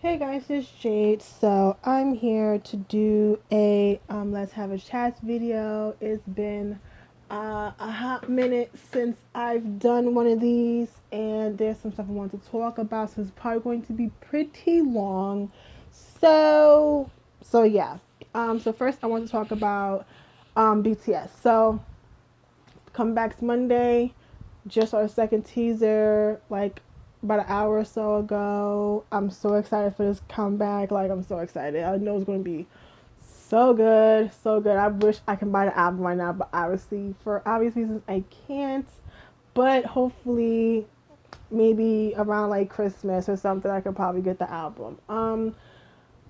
Hey guys, it's Jade. So I'm here to do a Let's Have a Chat video. It's been a hot minute since I've done one of these, and there's some stuff I want to talk about. So it's probably going to be pretty long. So yeah. So first I want to talk about BTS. So comebacks Monday. Just our second teaser, like about an hour or so ago. I'm so excited for this comeback. Like, I'm so excited. I know it's going to be so good, so good. I wish I can buy the album right now, but obviously, for obvious reasons, I can't. But hopefully, maybe around like Christmas or something, I could probably get the album.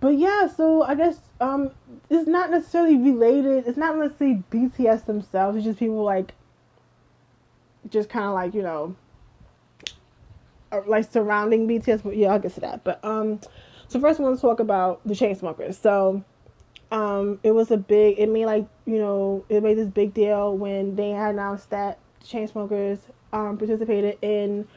But yeah, so I guess it's not necessarily related. It's not necessarily BTS themselves. It's just people like, just kind of like like surrounding BTS, but yeah, I'll get to that. But so first I want to talk about the Chainsmokers. So it was a big. It made like it made this big deal when they had announced that Chainsmokers participated in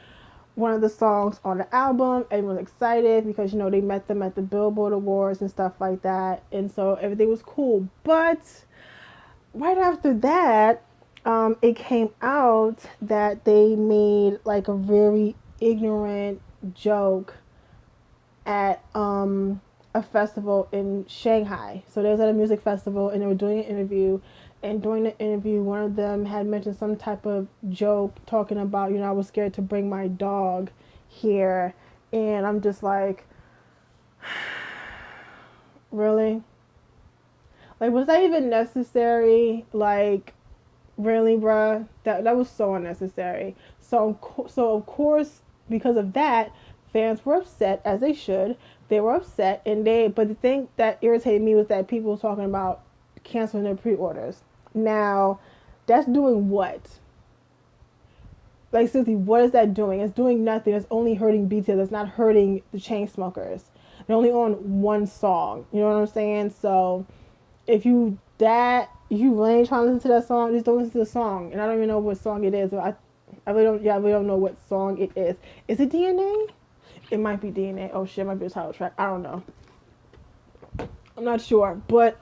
one of the songs on the album. Everyone was excited because they met them at the Billboard Awards and stuff like that, and so everything was cool. But right after that, it came out that they made like a very ignorant joke at a festival in Shanghai. So they was at a music festival and they were doing an interview. And during the interview, one of them had mentioned some type of joke talking about, I was scared to bring my dog here. And I'm just like, really? Like, was that even necessary? Like, really, bruh? That was so unnecessary. So of course, because of that, fans were upset, as they should. They were upset, but the thing that irritated me was that people were talking about canceling their pre-orders. Now, that's doing what? Like, seriously, what is that doing? It's doing nothing. It's only hurting BTS. It's not hurting the Chainsmokers. They're only on one song. You know what I'm saying? So if you really ain't trying to listen to that song, just don't listen to the song. And I don't even know what song it is. But I really don't. Yeah, I really don't know what song it is. Is it DNA? It might be DNA. Oh shit, it might be a title track. I don't know. I'm not sure, but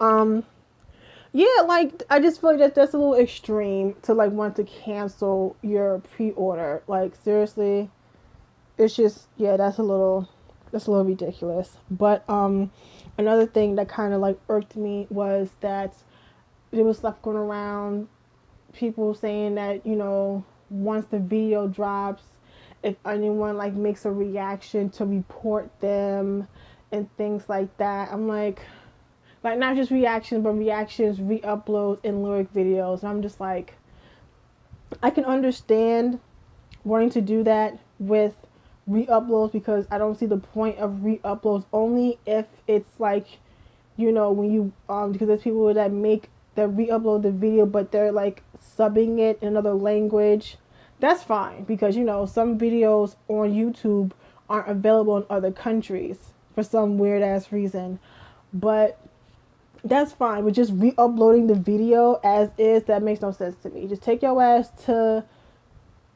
yeah, like I just feel like that's a little extreme to like want to cancel your pre-order. Like seriously, it's just yeah, that's a little ridiculous. But another thing that kind of like irked me was that there was stuff going around, people saying that once the video drops, if anyone like makes a reaction to report them and things like that. I'm like not just reactions, but reactions, re-uploads, and lyric videos. And I'm just like, I can understand wanting to do that with re-uploads because I don't see the point of re-uploads only if it's like, when you because there's people that re-upload the video but they're like subbing it in another language. That's fine because some videos on YouTube aren't available in other countries for some weird ass reason. But that's fine. But just re-uploading the video as is, that makes no sense to me. Just take your ass to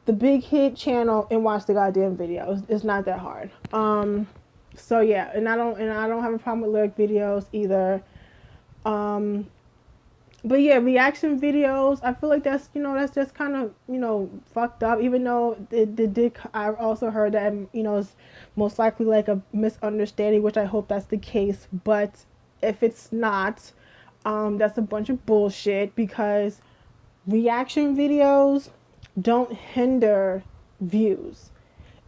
the big hit channel and watch the goddamn video. It's not that hard. So yeah, and I don't have a problem with lyric videos either. Um, but yeah, reaction videos. I feel like that's just kind of fucked up. Even though it did, I also heard that it's most likely like a misunderstanding, which I hope that's the case. But if it's not, that's a bunch of bullshit because reaction videos don't hinder views.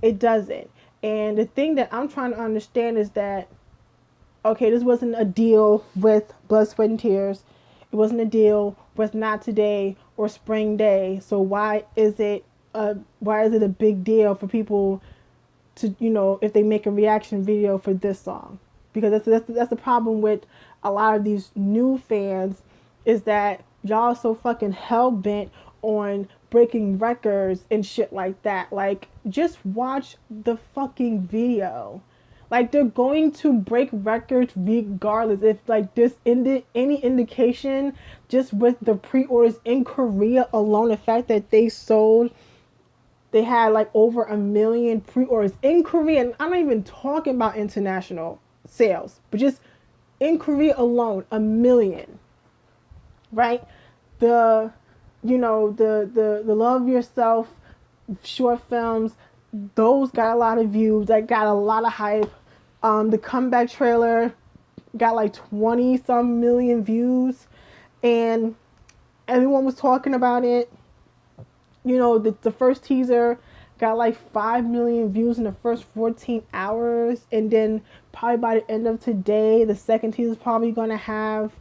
It doesn't. And the thing that I'm trying to understand is that, okay, this wasn't a deal with Blood, Sweat, and Tears. It wasn't a deal with Not Today or Spring Day. So why is it a big deal for people to if they make a reaction video for this song? Because that's the problem with a lot of these new fans is that y'all so fucking hell bent on breaking records and shit like that. Like, just watch the fucking video. Like, they're going to break records regardless. If like this ended any indication, just with the pre-orders in Korea alone, the fact that they sold They had like over 1 million pre-orders in Korea. And I'm not even talking about international sales, but just in Korea alone, 1 million, right? The, the Love Yourself short films, those got a lot of views. That got a lot of hype. The Comeback trailer got like 20 some million views, and everyone was talking about it. The first teaser got like 5 million views in the first 14 hours, and then probably by the end of today, the second teaser is probably going to have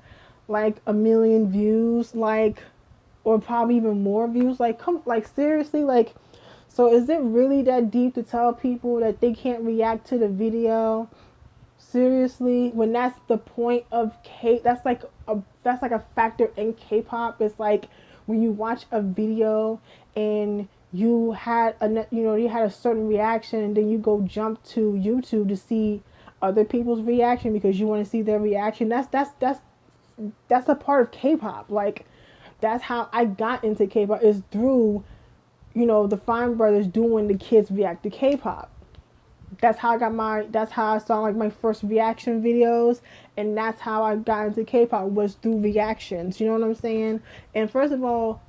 like 1 million views, like, or probably even more views. Like, seriously, like, so is it really that deep to tell people that they can't react to the video? Seriously, when that's the point of that's like a factor in K-pop. It's like when you watch a video and you had a certain reaction, and then you go jump to YouTube to see other people's reaction because you want to see their reaction. That's a part of K-pop. Like, that's how I got into K-pop, is through the Fine Brothers doing the kids react to K-pop. That's how I saw like my first reaction videos, and that's how I got into K-pop, was through reactions. You know what I'm saying? And first of all,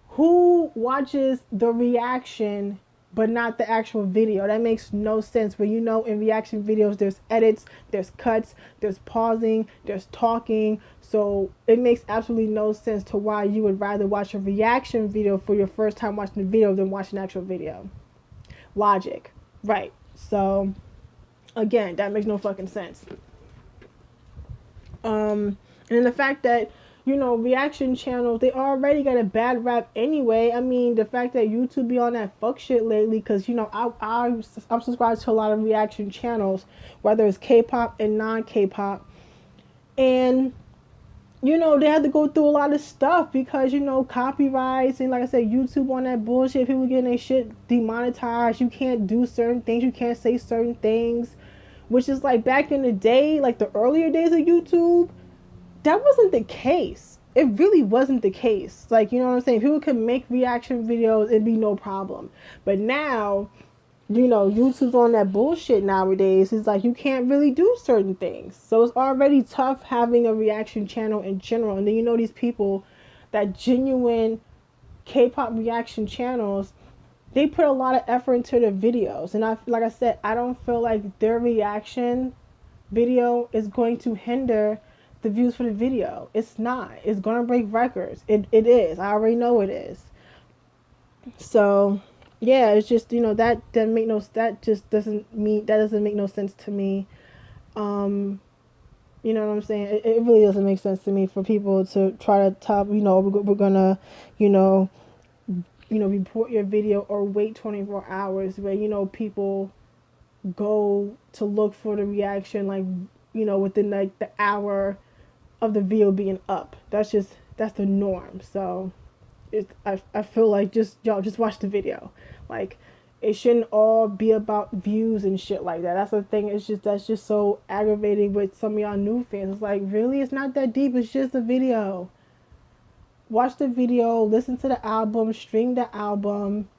who watches the reaction but not the actual video? That makes no sense. But in reaction videos, there's edits, there's cuts, there's pausing, there's talking. So it makes absolutely no sense to why you would rather watch a reaction video for your first time watching the video than watch an actual video. Logic, right? So again, that makes no fucking sense. And then the fact that reaction channels, they already got a bad rap anyway. I mean, the fact that YouTube be on that fuck shit lately, because I'm subscribed to a lot of reaction channels, whether it's K-pop and non-K-pop, and they had to go through a lot of stuff because copyrights, and like I said, YouTube on that bullshit, people getting their shit demonetized. You can't do certain things, you can't say certain things, which is like back in the day, like the earlier days of YouTube, that wasn't the case. It really wasn't the case. Like, you know what I'm saying? People could make reaction videos, it'd be no problem. But now, YouTube's on that bullshit nowadays. It's like you can't really do certain things. So it's already tough having a reaction channel in general. And then these people, that genuine K-pop reaction channels, they put a lot of effort into their videos. And like I said, I don't feel like their reaction video is going to hinder the views for the video. It's not. It's gonna break records. It is. I already know it is. So yeah, it's just that doesn't make no sense to me. You know what I'm saying? It really doesn't make sense to me for people to try to top. We're gonna report your video or wait 24 hours where people go to look for the reaction like within like the hour of the video being up. That's the norm. So I feel like y'all just watch the video. Like, it shouldn't all be about views and shit like that. That's the thing. That's just so aggravating with some of y'all new fans. It's like, really, it's not that deep. It's just a video. Watch the video, listen to the album, stream the album.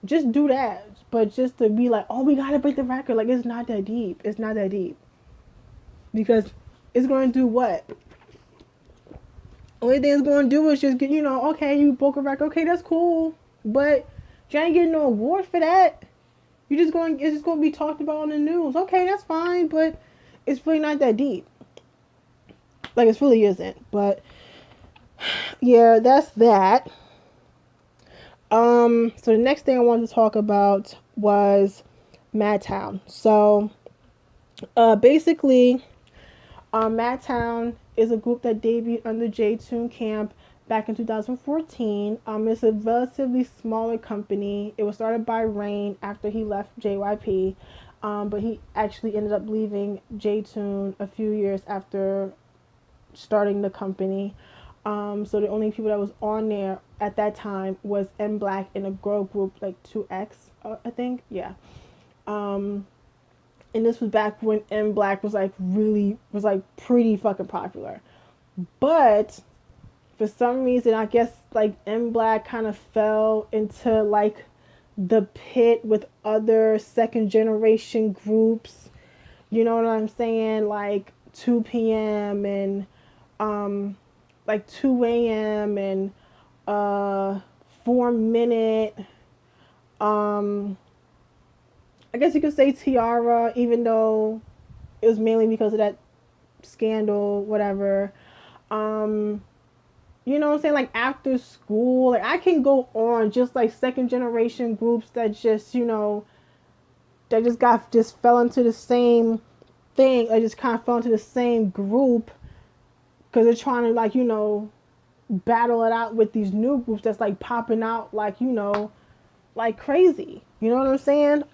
Just do that. But just to be like, oh, we gotta break the record. Like, it's not that deep. It's not that deep. Because it's going to do what? Only thing it's going to do is just get, okay, you broke a record. Okay, that's cool. But you ain't getting no award for that. It's just going to be talked about on the news. Okay, that's fine. But it's really not that deep. Like, it really isn't. But yeah, that's that. So the next thing I wanted to talk about was Madtown. So basically, Madtown is a group that debuted under J-Tune Camp back in 2014. It's a relatively smaller company. It was started by Rain after he left JYP, but he actually ended up leaving J-Tune a few years after starting the company. So the only people that was on there at that time was M Black and a girl group like 2X, I think. Yeah. And this was back when M Black was pretty fucking popular. But for some reason, I guess like M Black kind of fell into like the pit with other second generation groups. You know what I'm saying? Like 2 p.m. and like 2 a.m. and 4 minute. I guess you could say Tiara, even though it was mainly because of that scandal, whatever. You know what I'm saying? Like after school, like I can go on just like second generation groups that just, that just fell into the same thing. I just kind of fell into the same group because they're trying to like, battle it out with these new groups that's like popping out like, like crazy. You know what I'm saying?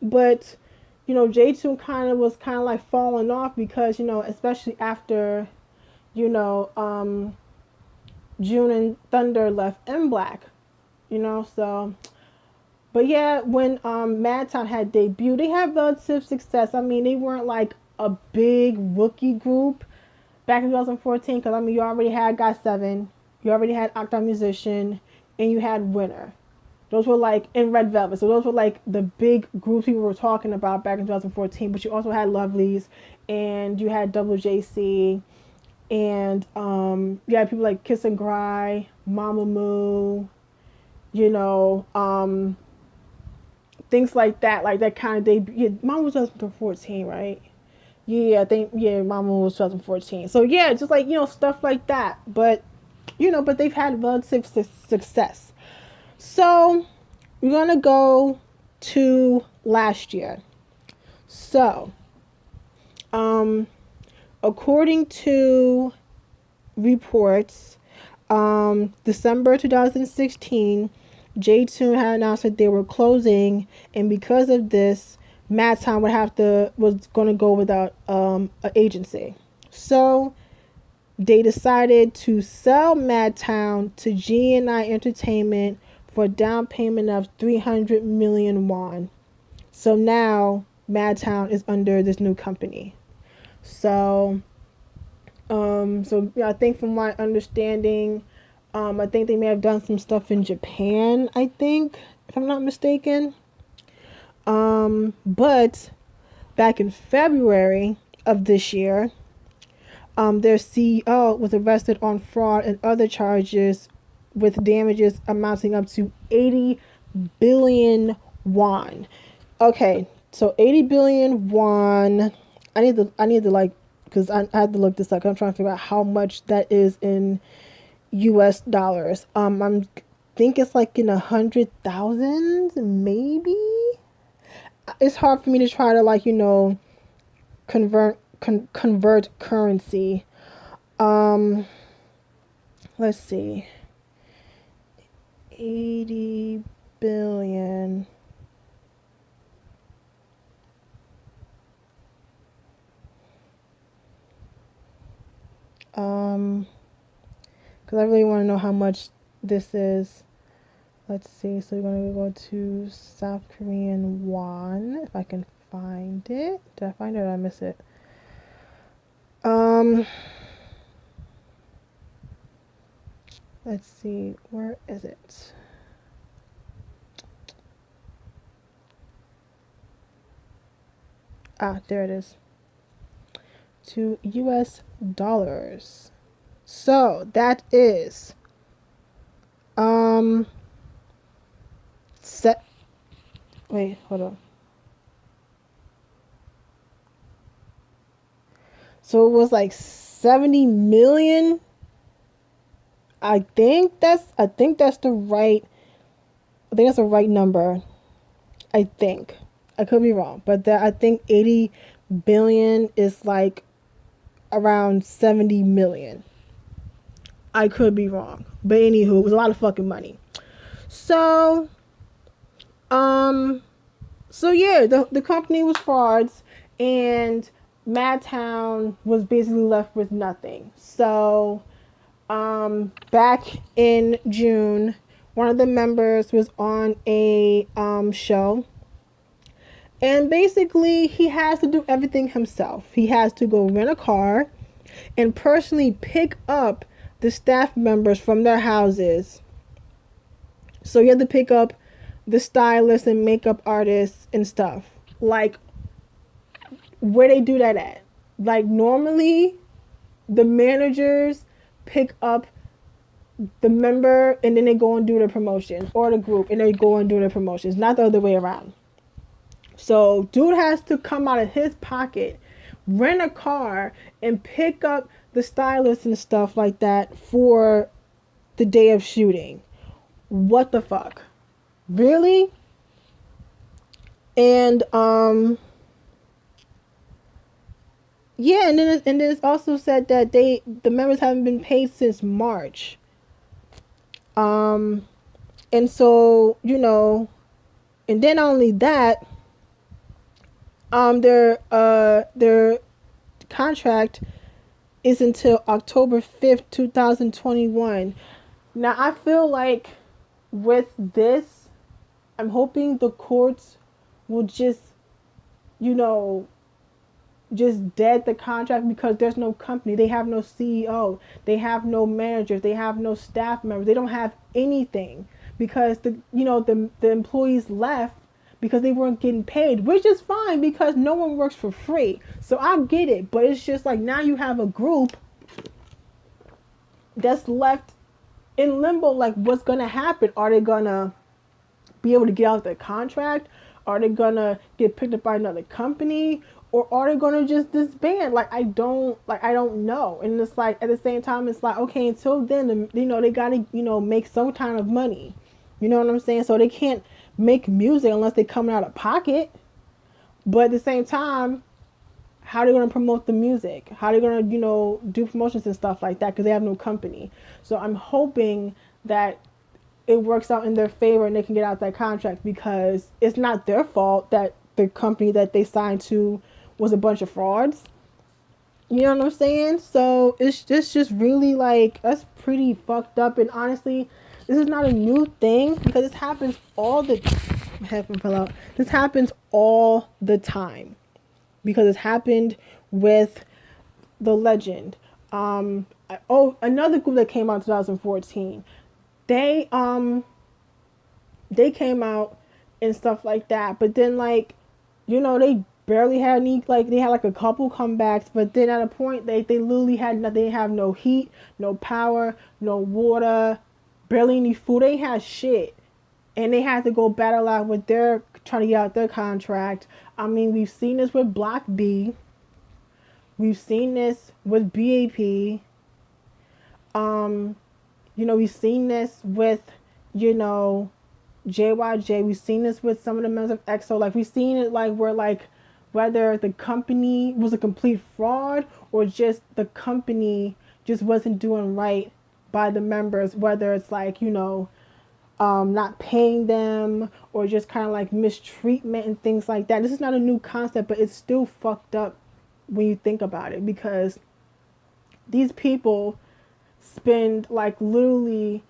But J2 was kind of like falling off because, especially after, June and Thunder left M Black, so. But yeah, when Madtown had debuted, they had relative success. I mean, they weren't like a big rookie group back in 2014 because, I mean, you already had GOT7, you already had Octa Musician, and you had Winner. Those were like in Red Velvet. So those were like the big groups people were talking about back in 2014. But you also had Lovelyz, and you had Double JC, and you had people like Kiss and Cry, Mamamoo, things like that. Like that kind of debut. Yeah, Mama was 2014, right? Yeah, I think Mama was 2014. So yeah, just like stuff like that. But but they've had relative success. So we're gonna go to last year. So, according to reports, December 2016, J2 had announced that they were closing, and because of this, Madtown was going to go without an agency. So they decided to sell Madtown to GNI Entertainment for a down payment of 300 million won. So now Madtown is under this new company. So I think from my understanding, I think they may have done some stuff in Japan, I think, if I'm not mistaken. But back in February of this year, their CEO was arrested on fraud and other charges with damages amounting up to 80 billion won. Okay, so 80 billion won. I need to like, because I had to look this up. I'm trying to figure out how much that is in US dollars. I think it's like in 100,000, maybe. It's hard for me to try to like convert currency. Let's see. 80 billion. Because I really want to know how much this is. Let's see. So we're going to go to South Korean won, if I can find it. Did I find it or did I miss it? Let's see. Where is it? Ah, there it is. To US dollars. So that is wait, hold on. So it was like 70 million. I think that's the right number. I think. I could be wrong, but I think 80 billion is like around 70 million. I could be wrong, but anywho, it was a lot of fucking money. So yeah, the company was frauds, and Madtown was basically left with nothing. So back in June, one of the members was on a show, and basically he has to do everything himself. He has to go rent a car and personally pick up the staff members from their houses. So you have to pick up the stylists and makeup artists and stuff. Like, where they do that at? Like, normally the managers pick up the member and then they go and do the promotions, or the group and they go and do the promotions, not the other way around. So dude has to come out of his pocket, rent a car, and pick up the stylist and stuff like that for the day of shooting. What the fuck? Really? And yeah, and then it's also said that the members haven't been paid since March. Um and so, and then not only that, their contract is until October 5th, 2021. Now, I feel like with this, I'm hoping the courts will just, you know, just dead the contract, because there's no company. They have no CEO. They have no managers. They have no staff members. They don't have anything, because the employees left because they weren't getting paid, which is fine because no one works for free. So I get it, but it's just like now you have a group that's left in limbo. Like, what's gonna happen? Are they gonna be able to get out their contract? Are they gonna get picked up by another company? Or are they gonna just disband? Like, I don't know. And it's like, at the same time, it's like, okay, until then, they gotta, make some kind of money. You know what I'm saying? So they can't make music unless they come out of pocket. But at the same time, how are they gonna promote the music? How are they gonna, do promotions and stuff like that? Because they have no company. So I'm hoping that it works out in their favor and they can get out that contract, because it's not their fault that the company that they signed to was a bunch of frauds. You know what I'm saying? So it's just really like, that's pretty fucked up. And honestly, this is not a new thing, because this happens all the heaven fell out. This happens all the time, because it's happened with The Legend. Another group that came out in 2014. They came out and stuff like that, but then, like, they barely had any, like, they had like a couple comebacks, but then at a point they literally had nothing. They have no heat, no power, no water, barely any food. They had shit, and they had to go battle out with their, trying to get out their contract. I mean, we've seen this with Block B, we've seen this with BAP, we've seen this with, JYJ. We've seen this with some of the members of EXO. Like, we've seen it, like, where, like, whether the company was a complete fraud or just the company just wasn't doing right by the members, whether it's like, not paying them, or just kind of like mistreatment and things like that. This is not a new concept, but it's still fucked up when you think about it, because these people spend, like, literally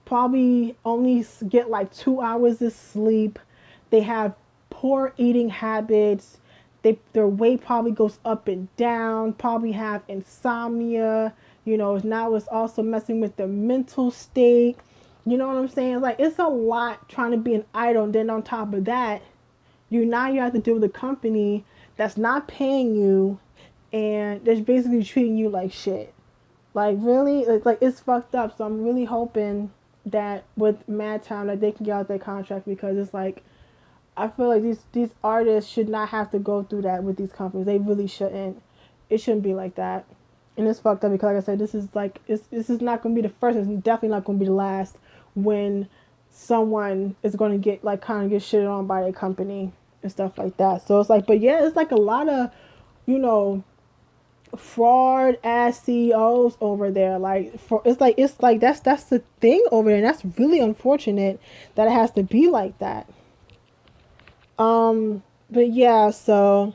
probably only get like 2 hours of sleep. They have poor eating habits. Their weight probably goes up and down, probably have insomnia. Now it's also messing with their mental state. You know what I'm saying? Like, it's a lot trying to be an idol, and then on top of that, you have to deal with a company that's not paying you and that's basically treating you like shit. Like, really, it's fucked up. So I'm really hoping that with Madtown that they can get out their contract, because it's like, I feel like these artists should not have to go through that with these companies. They really shouldn't. It shouldn't be like that. And it's fucked up, because, like I said, this is not going to be the first. It's definitely not going to be the last when someone is going to get, like, kind of get shitted on by a company and stuff like that. So it's like, but yeah, it's like a lot of, fraud ass CEOs over there. Like, it's like that's the thing over there, and that's really unfortunate that it has to be like that. But yeah, so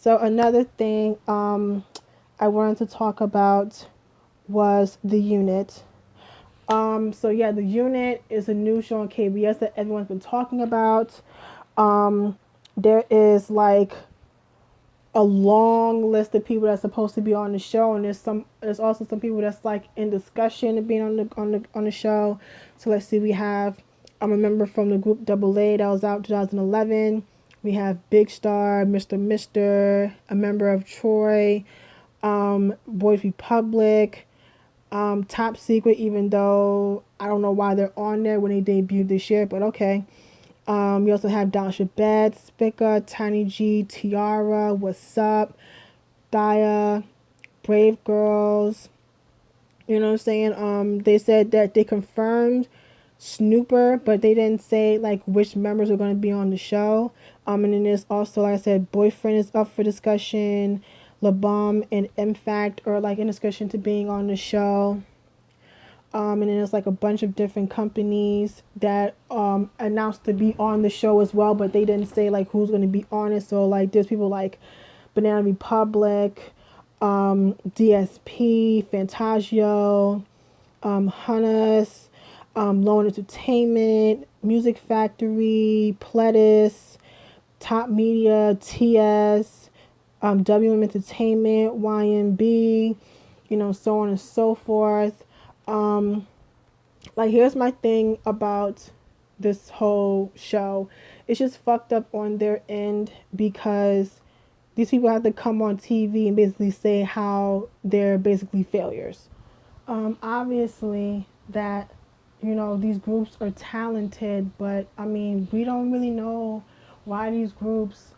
another thing I wanted to talk about was The Unit. So yeah, The Unit is a new show on KBS that everyone's been talking about. There is, like, a long list of people that's supposed to be on the show, and there's also some people that's like in discussion of being on the show. So let's see, we have I'm a member from the group Double A that was out in 2011. We have Big Star, Mr. a member of Troy, Boys Republic, Top Secret, even though I don't know why they're on there when they debuted this year, but okay. You also have Dasha Bet, Spica, Tiny G, Tiara, What's Up, Daya, Brave Girls. You know what I'm saying? They said that they confirmed Snooper, but they didn't say like which members are going to be on the show. And then there's also, like I said, Boyfriend is up for discussion. LaBomb and MFACT are like in discussion to being on the show. And then there's like a bunch of different companies that announced to be on the show as well, but they didn't say like who's going to be on it. So like there's people like Banana Republic, DSP, Fantagio, Hunus, Lone Entertainment, Music Factory, Pledis, Top Media, TS, WM Entertainment, YMB, you know, so on and so forth. Like here's my thing about this whole show. It's just fucked up on their end because these people have to come on TV and basically say how they're basically failures. Obviously that, you know, these groups are talented, but I mean, we don't really know why these groups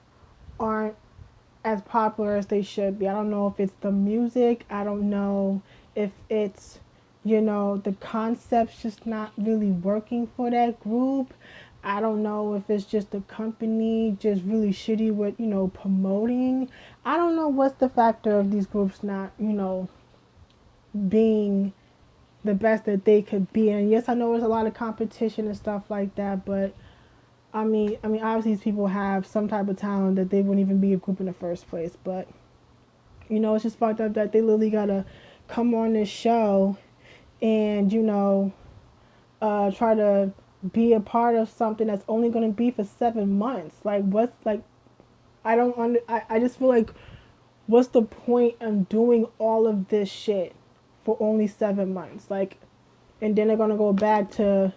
aren't as popular as they should be. I don't know if it's the music. I don't know if it's, you know, the concept's just not really working for that group. I don't know if it's just the company just really shitty with, you know, promoting. I don't know what's the factor of these groups not, you know, being the best that they could be. And yes, I know there's a lot of competition and stuff like that, but I mean, obviously these people have some type of talent that they wouldn't even be a group in the first place. But you know, it's just fucked up that they literally gotta come on this show and, you know, try to be a part of something that's only going to be for 7 months. Like, what's like, I just feel like, what's the point of doing all of this shit for only 7 months? Like, and then they're going to go back to,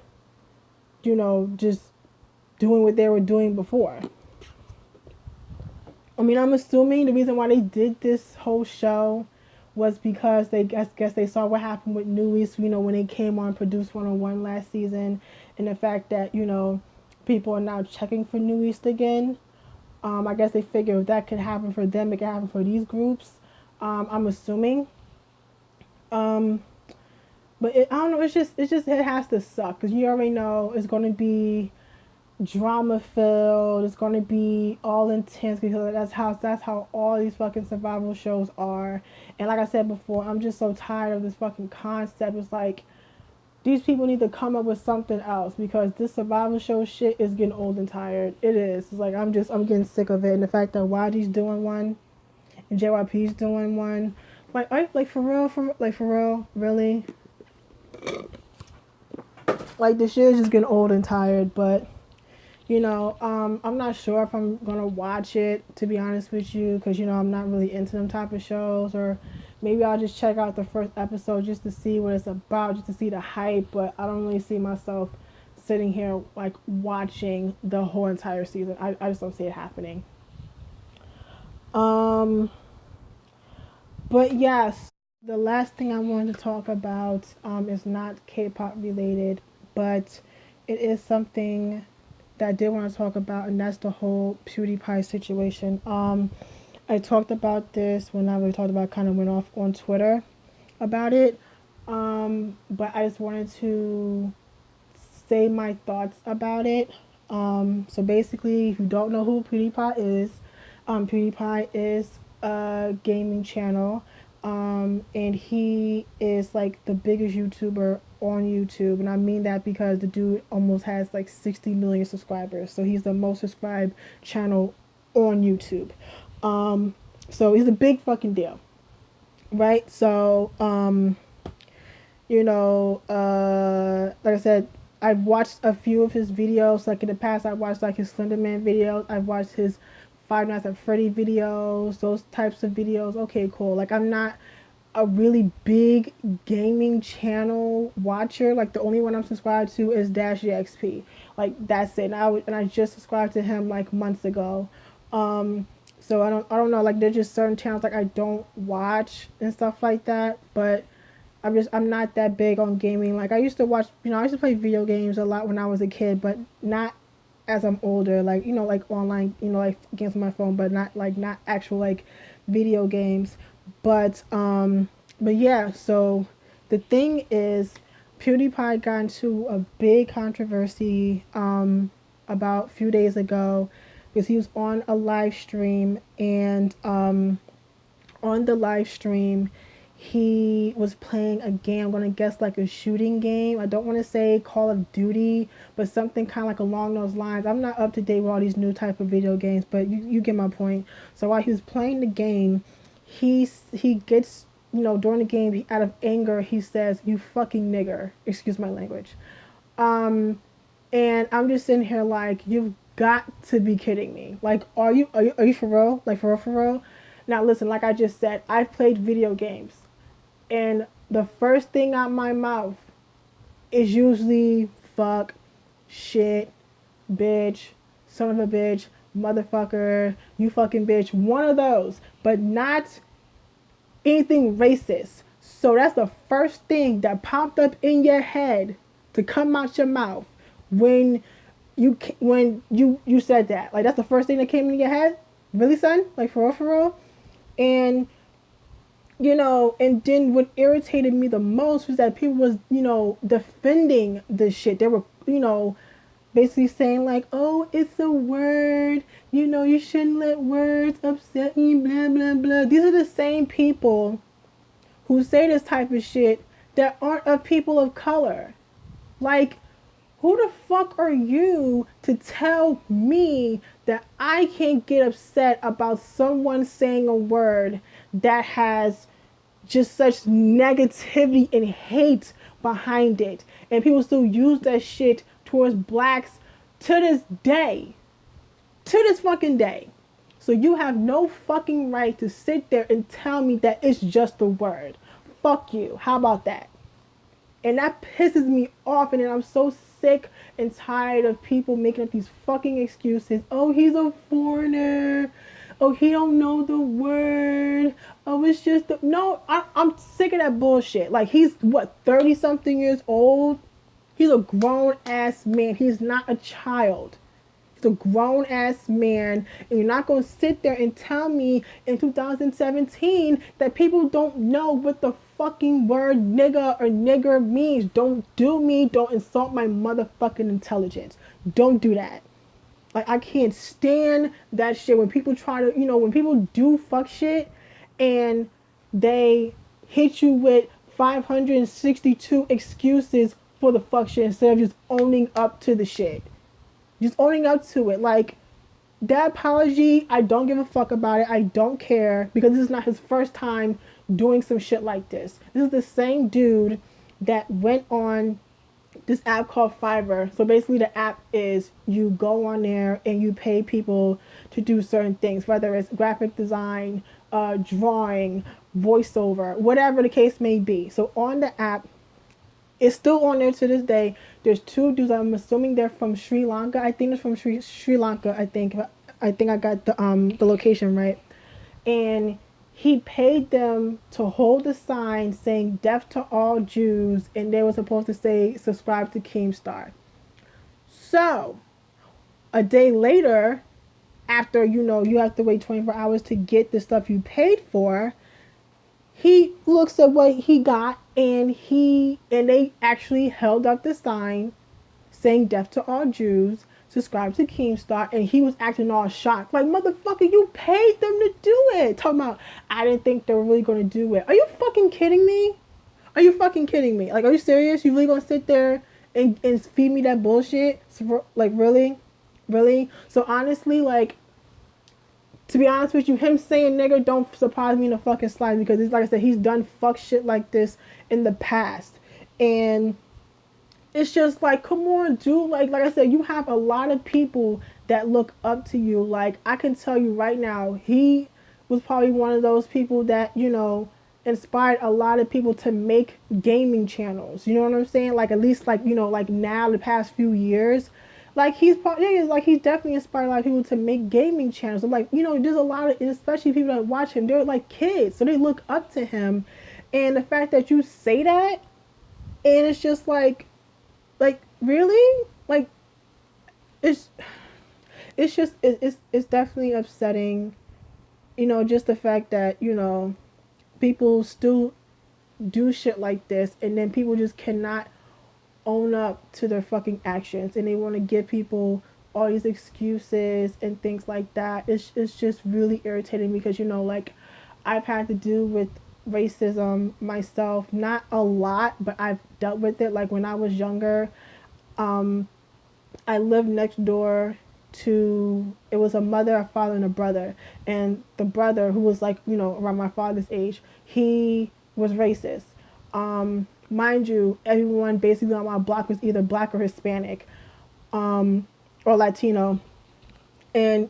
you know, just doing what they were doing before. I mean, I'm assuming the reason why they did this whole show was because they guess they saw what happened with New East, you know, when they came on Produce 101 last season, and the fact that, you know, people are now checking for New East again. I guess they figure if that could happen for them, it could happen for these groups. I'm assuming. But I don't know. It has to suck because you already know it's going to be drama filled. It's going to be all intense because that's how all these fucking survival shows are. And like I said before, I'm just so tired of this fucking concept. It's like these people need to come up with something else because this survival show shit is getting old and tired. It is. It's like I'm getting sick of it. And the fact that YG's doing one and JYP's doing one, like for real, really. Like the shit is just getting old and tired, but you know, I'm not sure if I'm gonna watch it, to be honest with you, because you know I'm not really into them type of shows, or maybe I'll just check out the first episode just to see what it's about, just to see the hype. But I don't really see myself sitting here like watching the whole entire season. I just don't see it happening. But yes, the last thing I wanted to talk about is not K-pop related, but it is something that I did want to talk about, and that's the whole PewDiePie situation. I talked about this when I really talked about, kind of went off on Twitter about it, but I just wanted to say my thoughts about it. So basically, if you don't know who PewDiePie is a gaming channel, and he is like the biggest YouTuber on YouTube, and I mean that because the dude almost has like 60 million subscribers, so he's the most subscribed channel on YouTube. So he's a big fucking deal, right? So you know, like I said, I've watched a few of his videos. Like in the past, I watched like his Slenderman videos. I've watched his Five Nights at Freddy videos, those types of videos. Okay, cool. Like, I'm not a really big gaming channel watcher. Like, the only one I'm subscribed to is Dash EXP. Like, that's it. And I just subscribed to him like months ago. So I don't know. Like, there's just certain channels like I don't watch and stuff like that. But I'm not that big on gaming. Like, I used to watch, I used to play video games a lot when I was a kid, but not as I'm older. Like, like online, like games on my phone, but not actual like video games. But yeah. So the thing is, PewDiePie got into a big controversy about a few days ago because he was on a live stream, and on the live stream he was playing a game. I'm gonna guess like a shooting game. I don't want to say Call of Duty, but something kind of like along those lines. I'm not up to date with all these new type of video games, but you get my point. So while he was playing the game, he gets, during the game, out of anger, he says, "You fucking nigger." Excuse my language. And I'm just sitting here like, you've got to be kidding me. Like, are you for real? Like, for real? Now listen, like I just said, I've played video games, and the first thing out my mouth is usually fuck, shit, bitch, son of a bitch, motherfucker, you fucking bitch, one of those, but not anything racist. So that's the first thing that popped up in your head to come out your mouth when you said that. Like, that's the first thing that came in your head? Really, son? Like, for real? And and then what irritated me the most was that people was, defending this shit. They were, basically saying like, oh, it's a word, you shouldn't let words upset you, blah, blah, blah. These are the same people who say this type of shit that aren't of people of color. Like, who the fuck are you to tell me that I can't get upset about someone saying a word that has just such negativity and hate behind it, and people still use that shit towards blacks to this day, to this fucking day? So you have no fucking right to sit there and tell me that it's just a word. Fuck you. How about that? And that pisses me off, and then I'm so sick and tired of people making up these fucking excuses. Oh, he's a foreigner. Oh, he don't know the word. Oh, it's just no. I'm sick of that bullshit. Like, he's what, 30 something years old? He's a grown ass man. He's not a child. He's a grown ass man, and you're not gonna sit there and tell me in 2017 that people don't know what the fucking word nigga or nigger means. Don't do me. Don't insult my motherfucking intelligence. Don't do that. Like, I can't stand that shit when people try to, when people do fuck shit and they hit you with 562 excuses for the fuck shit instead of just owning up to the shit. Just owning up to it. Like, that apology, I don't give a fuck about it. I don't care, because this is not his first time doing some shit like this. This is the same dude that went on this app called Fiverr. So basically the app is, you go on there and you pay people to do certain things, whether it's graphic design, drawing, voiceover, whatever the case may be. So on the app, it's still on there to this day. There's two dudes. I'm assuming they're from Sri Lanka. I think it's from Sri Lanka. I think I got the location right. And he paid them to hold a sign saying "Death to all Jews," and they were supposed to say "Subscribe to Keemstar." So a day later, after you have to wait 24 hours to get the stuff you paid for, he looks at what he got, and they actually held up the sign saying "Death to all Jews, subscribe to Keemstar," and he was acting all shocked. Like, motherfucker, you paid them to do it. Talking about, I didn't think they were really going to do it. Are you fucking kidding me? Are you fucking kidding me? Like, are you serious? You really going to sit there and feed me that bullshit? Like, really? Really? So honestly, like, to be honest with you, him saying nigger don't surprise me in the fucking slightest, because it's like I said, he's done fuck shit like this in the past. And it's just like, come on, dude. Like I said, you have a lot of people that look up to you. Like, I can tell you right now, he was probably one of those people that, inspired a lot of people to make gaming channels. You know what I'm saying? Like, at least, like, like now, the past few years, like he's probably, yeah, like he's definitely inspired a lot of people to make gaming channels. I'm like, there's a lot of, especially people that watch him, they're like kids, so they look up to him. And the fact that you say that, and it's just like really, like it's it's just it's definitely upsetting. Just the fact that people still do shit like this, and then people just cannot own up to their fucking actions, and they want to give people all these excuses and things like that. It's just really irritating because like I've had to deal with racism myself, not a lot, but I've dealt with it. Like when I was younger, um, I lived next door to, it was a mother, a father, and a brother. And the brother, who was like, around my father's age, he was racist. Mind you, everyone basically on my block was either black or Hispanic, or Latino. And,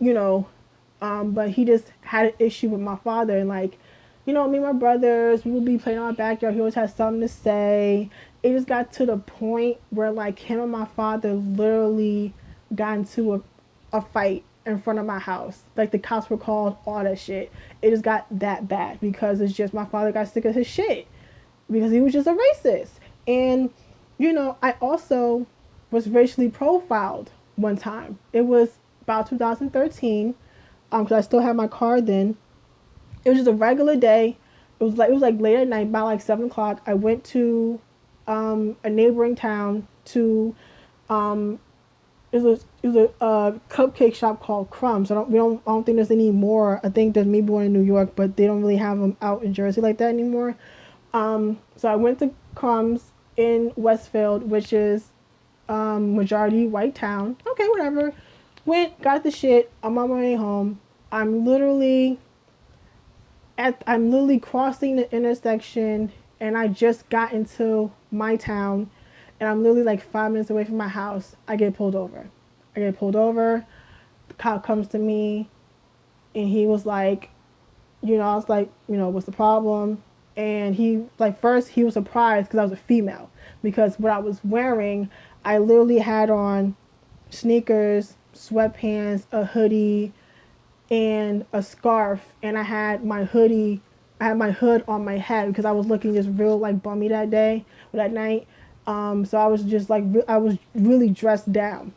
but he just had an issue with my father. And like, me and my brothers, we would be playing in our backyard. He always had something to say. It just got to the point where like him and my father literally got into a fight in front of my house. Like the cops were called, all that shit. It just got that bad because it's just my father got sick of his shit because he was just a racist. And I also was racially profiled one time. It was about 2013, because I still had my car then. It was just a regular day. It was like late at night, about like 7 o'clock. I went to a neighboring town to it was a cupcake shop called Crumbs. I don't think there's any more. I think there's maybe one in New York, but they don't really have them out in Jersey like that anymore. So I went to Crumbs in Westfield, which is majority white town. Okay, whatever. Got the shit. I'm on my way home. I'm literally crossing the intersection, and I just got into my town, and I'm literally like 5 minutes away from my house. I get pulled over. The cop comes to me, and he was like, I was like, what's the problem? And he, like, first he was surprised because I was a female, because what I was wearing, I literally had on sneakers, sweatpants, a hoodie, and a scarf, and I had my hood on my head because I was looking just real like bummy that day or that night. So I was just like, I was really dressed down.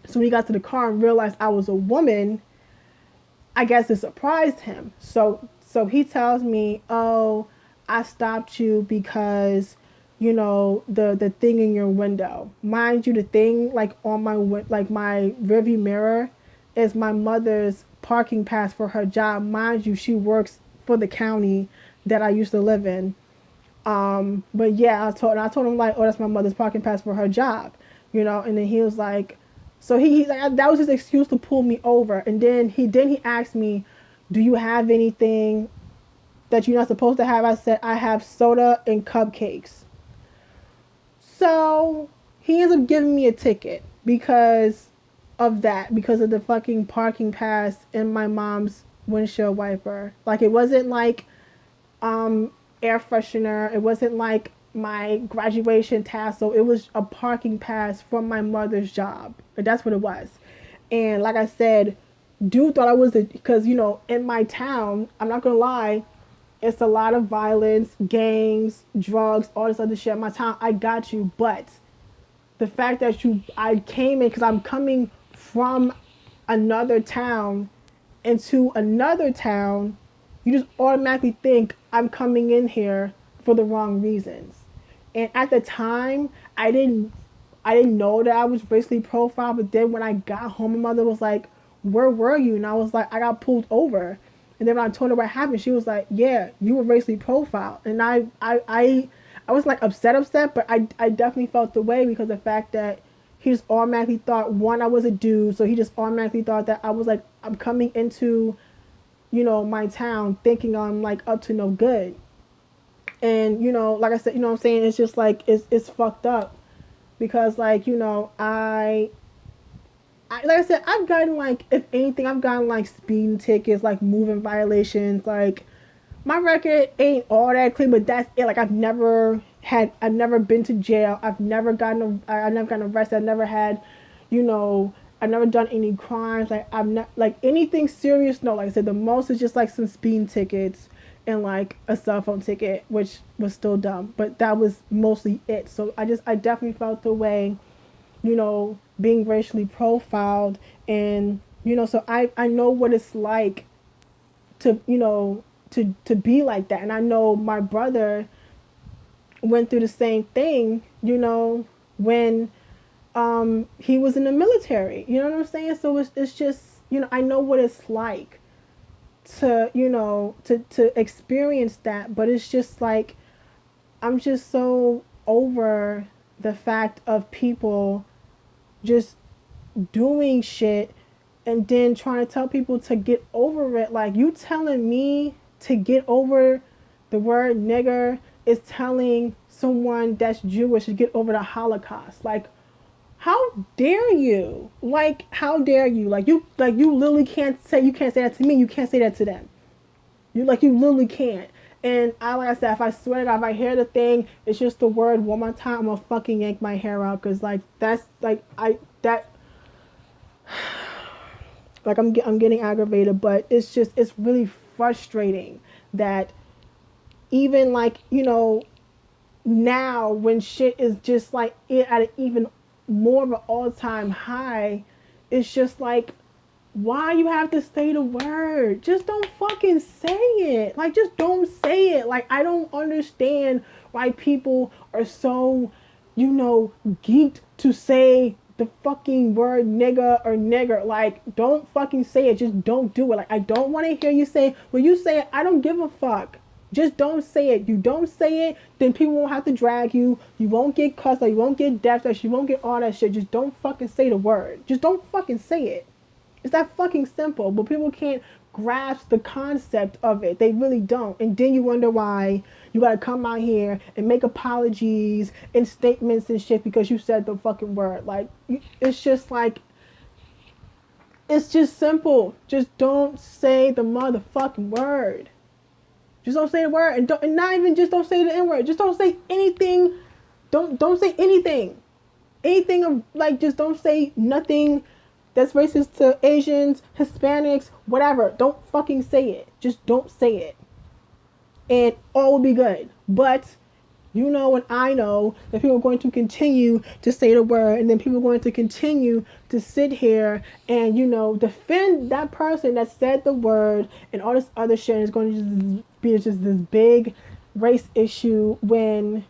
So when he got to the car and realized I was a woman, I guess it surprised him. So he tells me, "Oh, I stopped you because the thing in your window." Mind you, the thing like on my rearview mirror is my mother's parking pass for her job. Mind you, she works for the county that I used to live in. But yeah, I told him like, "Oh, that's my mother's parking pass for her job," And then he was like, so he like, that was his excuse to pull me over. And then he asked me, "Do you have anything that you're not supposed to have?" I said, "I have soda and cupcakes." So he ends up giving me a ticket because of that, because of the fucking parking pass in my mom's windshield wiper. Like, it wasn't like air freshener. It wasn't like my graduation tassel. It was a parking pass from my mother's job. That's what it was. And like I said, dude thought I was because in my town, I'm not gonna lie, it's a lot of violence, gangs, drugs, all this other shit in my town. I got you, but the fact that I came in because I'm coming from another town into another town, you just automatically think I'm coming in here for the wrong reasons. And at the time, I didn't know that I was racially profiled. But then when I got home, my mother was like, "Where were you?" And I was like, "I got pulled over." And then when I told her what happened, she was like, "Yeah, you were racially profiled." And I was like upset, but I definitely felt the way because of the fact that he just automatically thought, one, I was a dude, so he just automatically thought that I was like, I'm coming into my town thinking I'm like up to no good. And like I said, what I'm saying, it's just like it's fucked up because like, you know, like I said, I've gotten like, if anything, I've gotten like speeding tickets, like moving violations. Like my record ain't all that clean, but that's it. Like I've never been to jail. I've never gotten arrested. I've never had, you know, I've never done any crimes. Like I've not like anything serious. No, like I said, the most is just like some speeding tickets and like a cell phone ticket, which was still dumb, but that was mostly it. So I definitely felt the way, you know, being racially profiled, and you know, so I know what it's like to, you know, to be like that. And I know my brother went through the same thing, you know, when he was in the military. You know what I'm saying? So it's just, you know, I know what it's like to, you know, to experience that, but it's just like I'm just so over the fact of people just doing shit and then trying to tell people to get over it. Like, you telling me to get over the word nigger is telling someone that's Jewish to get over the Holocaust. Like, how dare you? Like, how dare you? Like you literally you can't say that to me. You can't say that to them. You literally can't. And like I said, if I swear to God, if I hear the thing, it's just the word one more time, I'm gonna fucking yank my hair out, because like that's like that like I'm getting aggravated, but it's really frustrating that even like, you know, now when shit is just like it at an even more of an all-time high, it's just like, why you have to say the word? Just don't fucking say it. Like, just don't say it. Like, I don't understand why people are so, you know, geeked to say the fucking word nigga or nigger. Like, don't fucking say it. Just don't do it. Like, I don't want to hear you say, when you say it, I don't give a fuck. Just don't say it. You don't say it, then people won't have to drag you. You won't get cussed, like you won't get death threats, you won't get all that shit. Just don't fucking say the word. Just don't fucking say it. It's that fucking simple, but people can't grasp the concept of it. They really don't. And then you wonder why you gotta come out here and make apologies and statements and shit because you said the fucking word. Like, it's just like, it's just simple. Just don't say the motherfucking word. Just don't say the word, and not even just don't say the N word. Just don't say anything. Don't say anything. Anything of like, just don't say nothing that's racist to Asians, Hispanics, whatever. Don't fucking say it. Just don't say it. And all will be good. But you know, and I know that people are going to continue to say the word, and then people are going to continue to sit here and, you know, defend that person that said the word and all this other shit. And it's going to just be just this big race issue when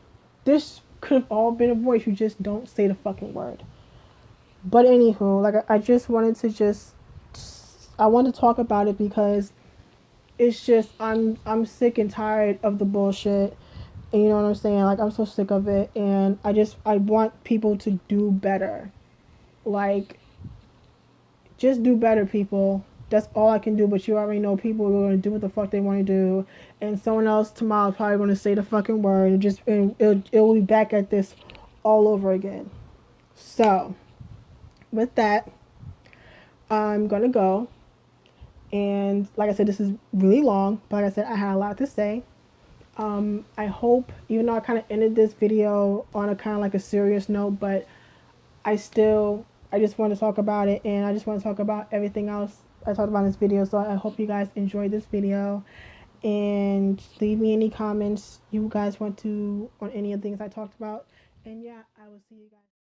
this could have all been avoided if you just don't say the fucking word. But anywho, like I just wanted to I want to talk about it because it's just I'm sick and tired of the bullshit. And you know what I'm saying? Like, I'm so sick of it, and I want people to do better. Like, just do better, people. That's all I can do. But you already know people are going to do what the fuck they want to do, and someone else tomorrow is probably going to say the fucking word, and it will be back at this all over again. So, with that, I'm gonna go. And like I said, this is really long, but like I said, I had a lot to say. I hope, even though I kind of ended this video on a kind of like a serious note, but I just want to talk about it, and I just want to talk about everything else I talked about in this video. So I hope you guys enjoyed this video, and leave me any comments you guys want to on any of the things I talked about. And yeah, I will see you guys.